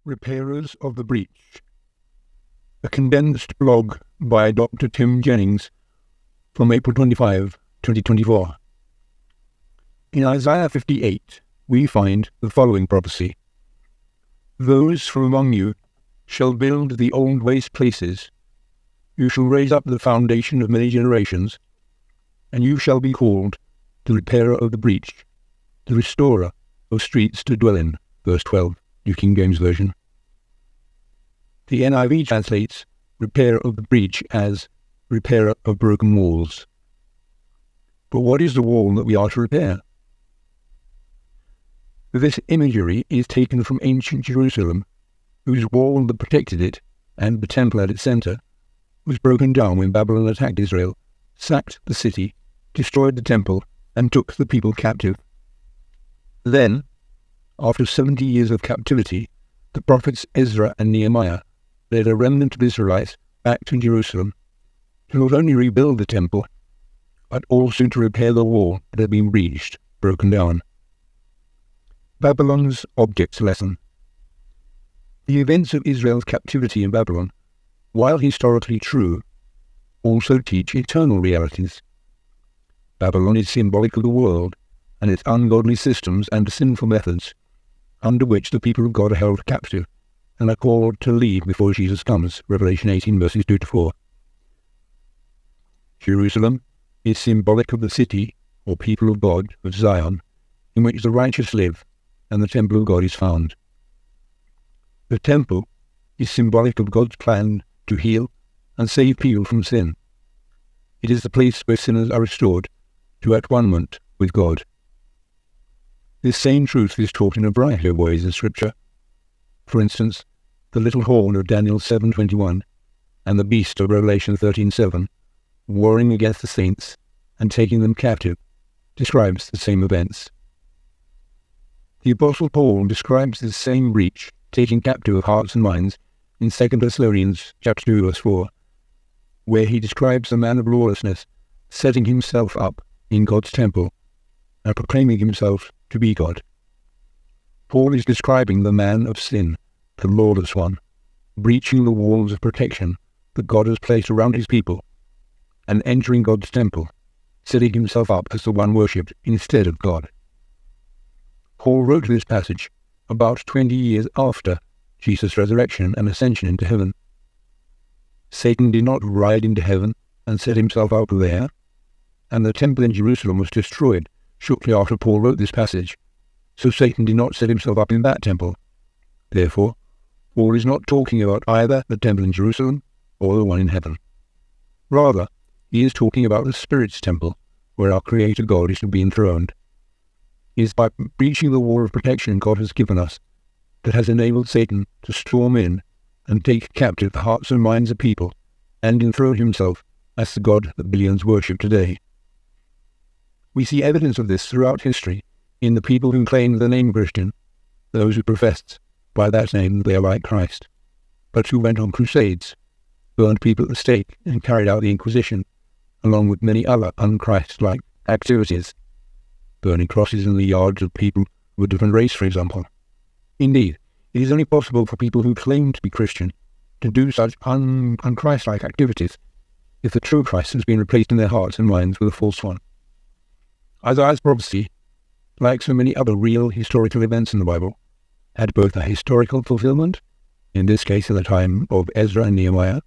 Repairers of the Breach, a condensed blog by Dr. Tim Jennings from April 25, 2024. In Isaiah 58, we find the following prophecy. Those from among you shall build the old waste places. You shall raise up the foundation of many generations, and you shall be called the repairer of the breach, the restorer of streets to dwell in. Verse 12, New King James Version. The NIV translates repairer of the breach as repairer of broken walls. But what is the wall that we are to repair? This imagery is taken from ancient Jerusalem, whose wall that protected it, and the temple at its center, was broken down when Babylon attacked Israel, sacked the city, destroyed the temple, and took the people captive. Then, after 70 years of captivity, the prophets Ezra and Nehemiah led a remnant of Israelites back to Jerusalem to not only rebuild the temple, but also to repair the wall that had been breached, broken down. Babylon's Objects Lesson. The events of Israel's captivity in Babylon, while historically true, also teach eternal realities. Babylon is symbolic of the world and its ungodly systems and sinful methods, under which the people of God are held captive and are called to leave before Jesus comes. Revelation 18 verses 2-4. Jerusalem is symbolic of the city, or people of God, of Zion, in which the righteous live and the temple of God is found. The temple is symbolic of God's plan to heal and save people from sin. It is the place where sinners are restored to at-one-ment with God. This same truth is taught in a variety of ways in Scripture. For instance, the little horn of Daniel 7:21 and the beast of Revelation 13:7, warring against the saints and taking them captive, describes the same events. The Apostle Paul describes this same breach, taking captive of hearts and minds, in 2 Thessalonians chapter 2 verse 4, where he describes the man of lawlessness setting himself up in God's temple and proclaiming himself to be God. Paul is describing the man of sin, the lawless one, breaching the walls of protection that God has placed around his people, and entering God's temple, setting himself up as the one worshipped instead of God. Paul wrote this passage about 20 years after Jesus' resurrection and ascension into heaven. Satan did not ride into heaven and set himself up there, and the temple in Jerusalem was destroyed shortly after Paul wrote this passage, so Satan did not set himself up in that temple. Therefore, Paul is not talking about either the temple in Jerusalem or the one in heaven. Rather, he is talking about the Spirit's temple, where our Creator God is to be enthroned. It is by breaching the wall of protection God has given us that has enabled Satan to storm in and take captive the hearts and minds of people and enthrone himself as the God that billions worship today. We see evidence of this throughout history in the people who claim the name Christian, those who professed by that name that they are like Christ, but who went on crusades, burned people at the stake, and carried out the Inquisition, along with many other un-Christ-like activities, burning crosses in the yards of people of a different race, for example. Indeed, it is only possible for people who claim to be Christian to do such un-Christ-like activities if the true Christ has been replaced in their hearts and minds with a false one. Isaiah's prophecy, like so many other real historical events in the Bible, had both a historical fulfillment, in this case in the time of Ezra and Nehemiah,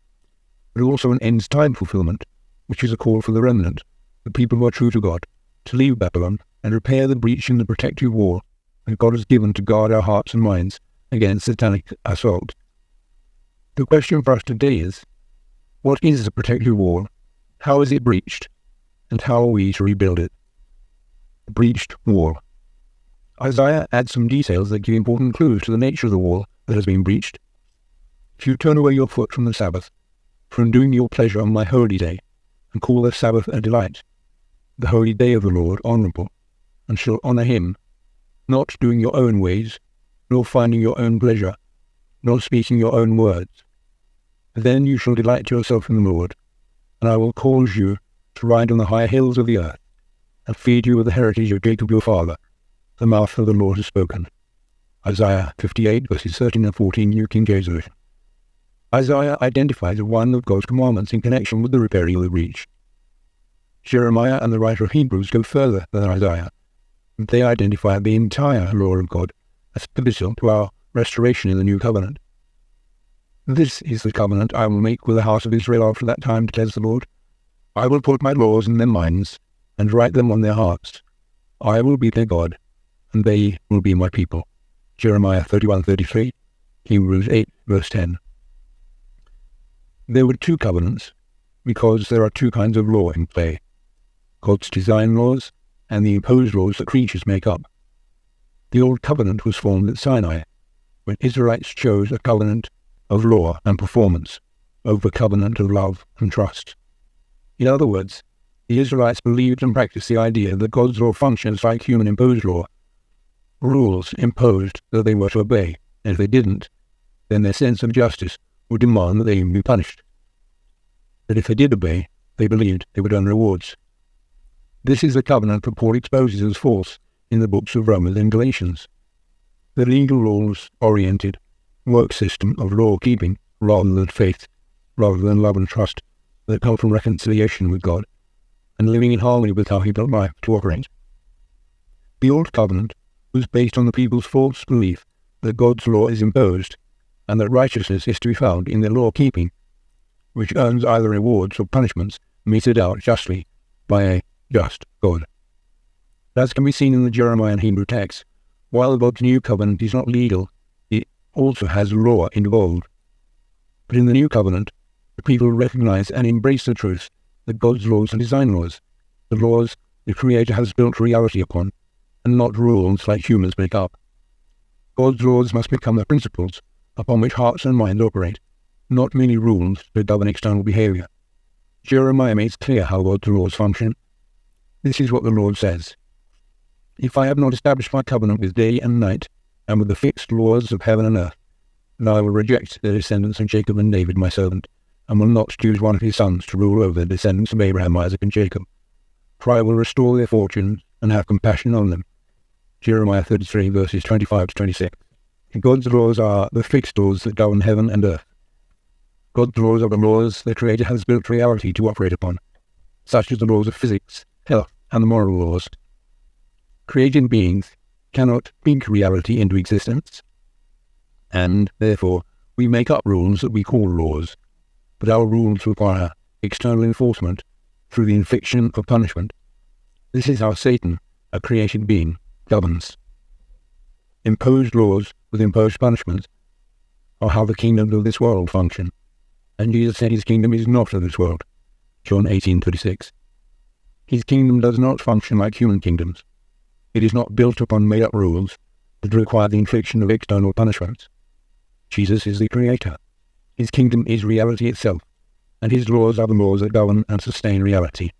but also an end-time fulfillment, which is a call for the remnant, the people who are true to God, to leave Babylon and repair the breach in the protective wall that God has given to guard our hearts and minds against satanic assault. The question for us today is, what is the protective wall? How is it breached? And how are we to rebuild it? The breached wall. Isaiah adds some details that give important clues to the nature of the wall that has been breached. If you turn away your foot from the Sabbath, from doing your pleasure on my holy day, and call the Sabbath a delight, the holy day of the Lord honorable, and shall honor him, not doing your own ways, nor finding your own pleasure, nor speaking your own words, then you shall delight yourself in the Lord, and I will cause you to ride on the high hills of the earth, and feed you with the heritage of Jacob your father. The mouth of the Lord has spoken. Isaiah 58 verses 13 and 14, New King James Version. Isaiah identifies one of God's commandments in connection with the repairing of the breach. Jeremiah and the writer of Hebrews go further than Isaiah. They identify the entire law of God as pivotal to our restoration in the new covenant. This is the covenant I will make with the house of Israel after that time, declares the Lord. I will put my laws in their minds and write them on their hearts. I will be their God, and they will be my people. Jeremiah 31:33, Hebrews 8 verse 10. There were two covenants because there are two kinds of law in play: God's design laws and the imposed laws that creatures make up. The old covenant was formed at Sinai, when Israelites chose a covenant of law and performance over a covenant of love and trust. In other words, the Israelites believed and practiced the idea that God's law functions like human imposed law, rules imposed that they were to obey, and if they didn't, then their sense of justice would demand that they be punished. But if they did obey, they believed they would earn rewards. This is the covenant that Paul exposes as false in the books of Romans and Galatians. The legal laws-oriented work system of law-keeping rather than faith, rather than love and trust that come from reconciliation with God and living in harmony with how he built life to operate. The old covenant was based on the people's false belief that God's law is imposed and that righteousness is to be found in their law-keeping, which earns either rewards or punishments meted out justly by a just God. As can be seen in the Jeremiah and Hebrew texts, while God's new covenant is not legal, it also has law involved. But in the new covenant, the people recognize and embrace the truth that God's laws are design laws, the laws the Creator has built reality upon, and not rules like humans make up. God's laws must become the principles upon which hearts and minds operate, not merely rules to govern external behavior. Jeremiah makes clear how God's laws function. This is what the Lord says: If I have not established my covenant with day and night, and with the fixed laws of heaven and earth, then I will reject the descendants of Jacob and David my servant, and will not choose one of his sons to rule over the descendants of Abraham, Isaac, and Jacob. For I will restore their fortunes and have compassion on them. Jeremiah 33 verses 25 to 26. God's laws are the fixed laws that govern heaven and earth. God's laws are the laws the Creator has built reality to operate upon, such as the laws of physics, health, and the moral laws. Created beings cannot speak reality into existence, and therefore we make up rules that we call laws, but our rules require external enforcement through the infliction of punishment. This is how Satan, a created being, governs. Imposed laws with imposed punishments are how the kingdoms of this world function, and Jesus said his kingdom is not of this world. John 18:36. His kingdom does not function like human kingdoms. It is not built upon made-up rules that require the infliction of external punishments. Jesus is the Creator. His kingdom is reality itself, and his laws are the laws that govern and sustain reality.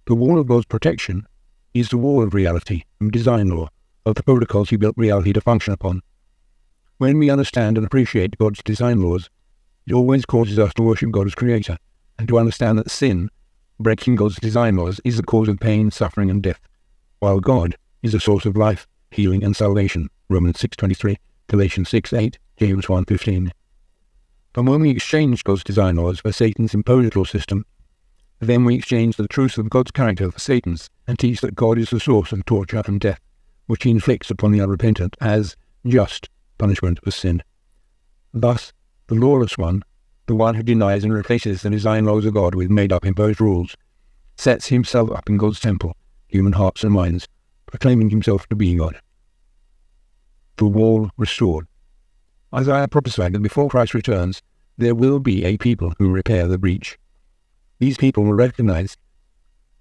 The wall of God's protection is the wall of reality and design law, of the protocols he built reality to function upon. When we understand and appreciate God's design laws, it always causes us to worship God as Creator, and to understand that sin, breaking God's design laws, is the cause of pain, suffering, and death, while God is the source of life, healing, and salvation. Romans 6:23, Galatians 6:8, James 1:15. But when we exchange God's design laws for Satan's imposed law system, then we exchange the truth of God's character for Satan's, and teach that God is the source of torture and death, which he inflicts upon the unrepentant as just punishment for sin. Thus, the lawless one, the one who denies and replaces the design laws of God with made-up imposed rules, sets himself up in God's temple, human hearts and minds, proclaiming himself to be God. The wall restored. Isaiah prophesied that before Christ returns, there will be a people who repair the breach. These people will recognize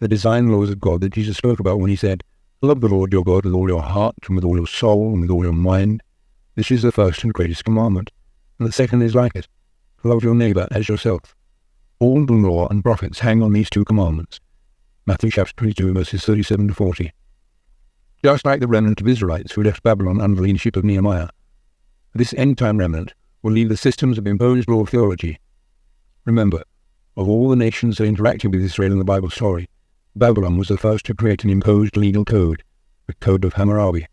the design laws of God that Jesus spoke about when he said, "Love the Lord your God with all your heart, and with all your soul, and with all your mind. This is the first and greatest commandment. And the second is like it. Love your neighbor as yourself." All the law and prophets hang on these two commandments. Matthew chapter 22, verses 37 to 40. Just like the remnant of Israelites who left Babylon under the leadership of Nehemiah, this end-time remnant will leave the systems of imposed law theology. Remember, of all the nations that interacted with Israel in the Bible story, Babylon was the first to create an imposed legal code, the Code of Hammurabi.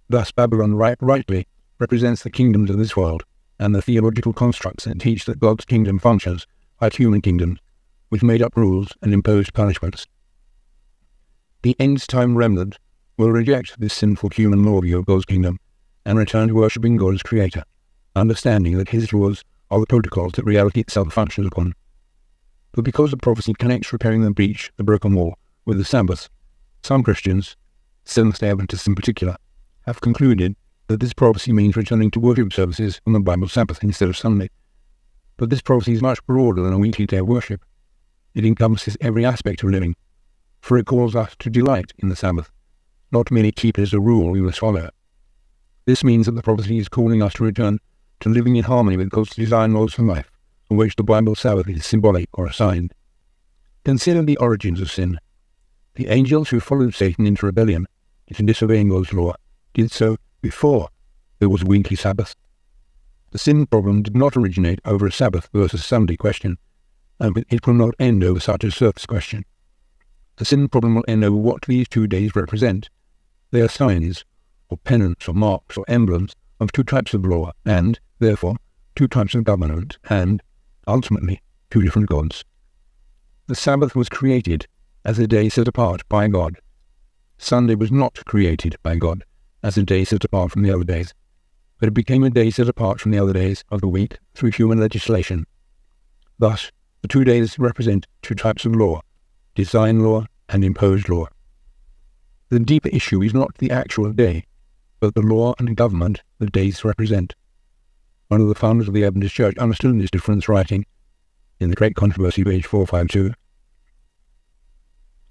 Thus Babylon rightly represents the kingdoms of this world and the theological constructs that teach that God's kingdom functions like human kingdoms, with made-up rules and imposed punishments. The end-time remnant will reject this sinful human law view of God's kingdom and return to worshipping God as Creator, understanding that His laws are the protocols that reality itself functions upon. But because the prophecy connects repairing the breach, the broken wall, with the Sabbath, some Christians, Seventh-day Adventists in particular, have concluded that this prophecy means returning to worship services on the Bible Sabbath instead of Sunday. But this prophecy is much broader than a weekly day of worship. It encompasses every aspect of living, for it calls us to delight in the Sabbath, not merely keep it as a rule we must follow. This means that the prophecy is calling us to return to living in harmony with God's design laws for life, of which the Bible Sabbath is symbolic or a sign. Consider the origins of sin. The angels who followed Satan into rebellion, into disobeying God's law, did so before there was a weekly Sabbath. The sin problem did not originate over a Sabbath versus Sunday question, and it will not end over such a surface question. The sin problem will end over what these 2 days represent. They are signs, or pennants, or marks, or emblems of 2 types of law, and, therefore, 2 types of government, and, ultimately, 2 different gods. The Sabbath was created as a day set apart by God. Sunday was not created by God as a day set apart from the other days, but it became a day set apart from the other days of the week through human legislation. Thus, the 2 days represent 2 types of law, design law and imposed law. The deeper issue is not the actual day, but the law and government the days represent. One of the founders of the Adventist Church understood this difference, writing, in the Great Controversy, page 452,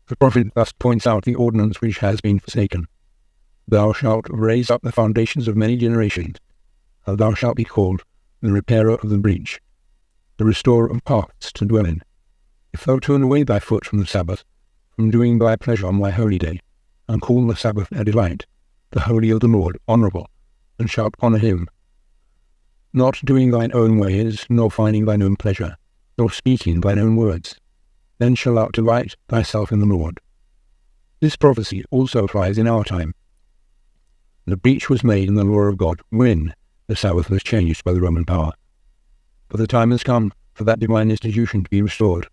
the prophet thus points out the ordinance which has been forsaken. Thou shalt raise up the foundations of many generations, and thou shalt be called the repairer of the breach, the restorer of paths to dwell in. If thou turn away thy foot from the Sabbath, from doing thy pleasure on thy holy day, and call the Sabbath a delight, the holy of the Lord honourable, and shalt honour him, not doing thine own ways, nor finding thine own pleasure, nor speaking thine own words, then shalt thou delight thyself in the Lord. This prophecy also applies in our time. The breach was made in the law of God when the Sabbath was changed by the Roman power. But the time has come for that divine institution to be restored.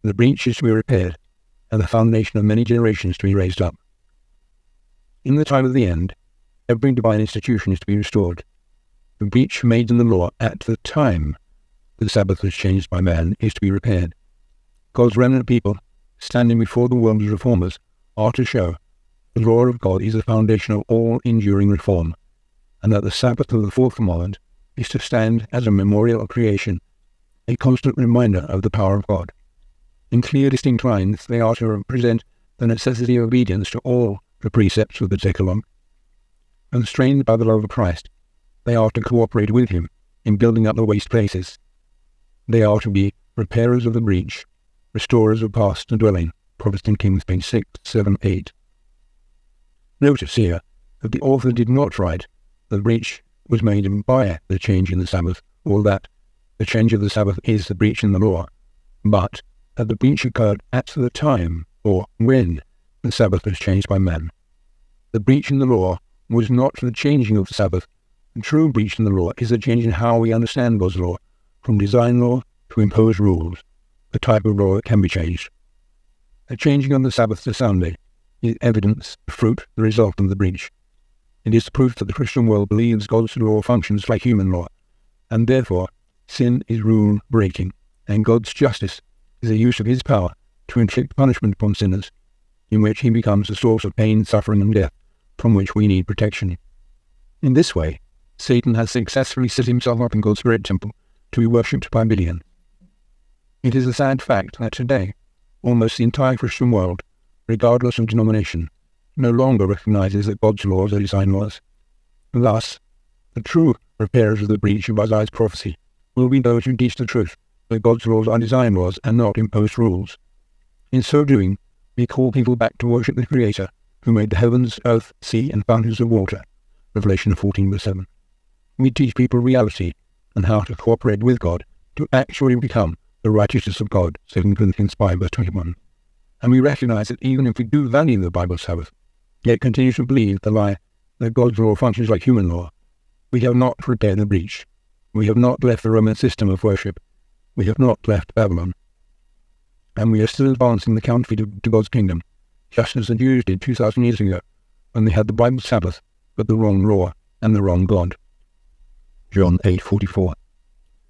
The breach is to be repaired, and the foundation of many generations to be raised up. In the time of the end, every divine institution is to be restored. The breach made in the law at the time the Sabbath was changed by man is to be repaired. God's remnant people, standing before the world as reformers, are to show the law of God is the foundation of all enduring reform, and that the Sabbath of the fourth commandment is to stand as a memorial of creation, a constant reminder of the power of God. In clear, distinct lines, they are to represent the necessity of obedience to all the precepts of the Decalogue. Constrained by the love of Christ, they are to cooperate with him in building up the waste places. They are to be repairers of the breach, restorers of paths to dwell in. Protestant Kings, page 6, 7, 8. Notice here that the author did not write the breach was made by the change in the Sabbath, or that the change of the Sabbath is the breach in the law, but that the breach occurred at the time, or when, the Sabbath was changed by man. The breach in the law was not the changing of the Sabbath. The true breach in the law is a change in how we understand God's law, from design law to imposed rules, the type of law that can be changed. The changing of the Sabbath to Sunday is evidence, the fruit, the result of the breach. It is proof that the Christian world believes God's law functions like human law, and therefore sin is rule-breaking, and God's justice is a use of his power to inflict punishment upon sinners, in which he becomes the source of pain, suffering, and death, from which we need protection. In this way, Satan has successfully set himself up in God's spirit temple to be worshipped by billions. It is a sad fact that today, almost the entire Christian world, regardless of denomination, no longer recognizes that God's laws are design laws. Thus, the true repairers of the breach of Isaiah's prophecy will be those who teach the truth that God's laws are design laws and not imposed rules. In so doing, we call people back to worship the Creator, who made the heavens, earth, sea, and fountains of water. Revelation 14, verse 7. We teach people reality and how to cooperate with God to actually become the righteousness of God. 2 Corinthians 5, verse 21. And we recognize that even if we do value the Bible Sabbath, yet continue to believe the lie that God's law functions like human law, we have not repaired the breach. We have not left the Roman system of worship. We have not left Babylon. And we are still advancing the counterfeit to God's kingdom, just as the Jews did 2,000 years ago, when they had the Bible Sabbath, but the wrong law and the wrong God. John 8:44.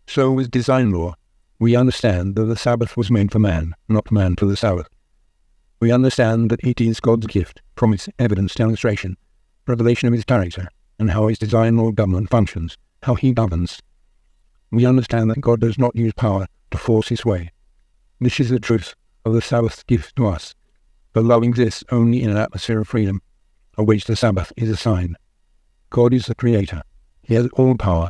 So with design law, we understand that the Sabbath was made for man, not man for the Sabbath. We understand that it is God's gift, promise, evidence, demonstration, revelation of his character, and how his design law government functions, how he governs. We understand that God does not use power to force his way. This is the truth of the Sabbath's gift to us, but love exists only in an atmosphere of freedom, of which the Sabbath is a sign. God is the Creator. He has all power,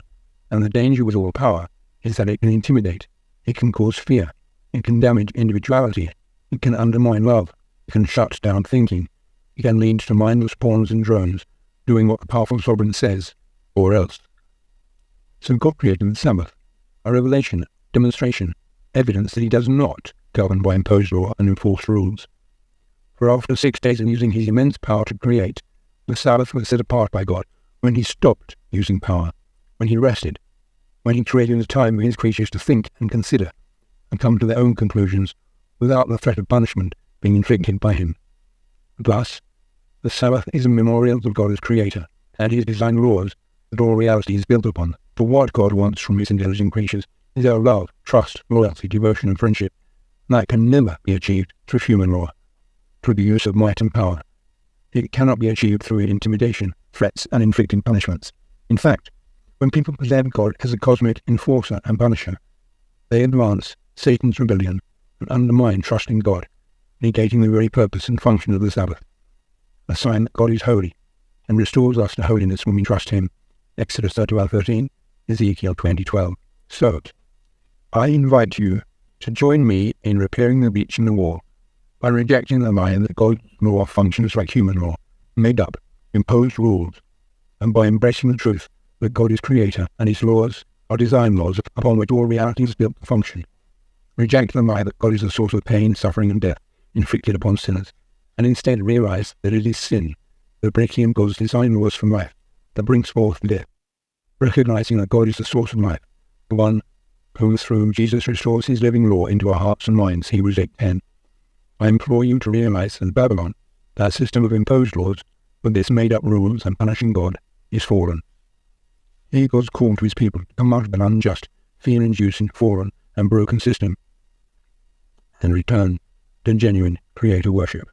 and the danger with all power is that it can intimidate, it can cause fear, it can damage individuality, it can undermine love, it can shut down thinking, it can lead to mindless pawns and drones, doing what the powerful sovereign says, or else. So God created the Sabbath, a revelation, demonstration, evidence that he does not govern by imposed law and enforced rules. For after 6 days of using his immense power to create, the Sabbath was set apart by God when he stopped using power, when he rested, when he created a time for his creatures to think and consider and come to their own conclusions without the threat of punishment being inflicted by him. Thus, the Sabbath is a memorial of God as Creator and his design laws that all reality is built upon. For what God wants from his intelligent creatures is our love, trust, loyalty, devotion, and friendship. That can never be achieved through human law, through the use of might and power. It cannot be achieved through intimidation, threats, and inflicting punishments. In fact, when people present God as a cosmic enforcer and punisher, they advance Satan's rebellion and undermine trust in God, negating the very purpose and function of the Sabbath, a sign that God is holy and restores us to holiness when we trust him. Exodus 31:13, Ezekiel 20:12. So, I invite you to join me in repairing the breach in the wall by rejecting the lie that God's law functions like human law, made up, imposed rules, and by embracing the truth that God is Creator and his laws are design laws upon which all reality is built to function. Reject the lie that God is the source of pain, suffering, and death inflicted upon sinners, and instead realize that it is sin, the breaking of God's design laws from life, that brings forth death. Recognizing that God is the source of life, the one who through Jesus restores his living law into our hearts and minds, Hebrews 8:10. I implore you to realize that Babylon, that system of imposed laws, with its made-up rules and punishing God, is fallen. Hear God's call to his people to come out of an unjust, fear-inducing, fallen, and broken system, and return to genuine Creator worship.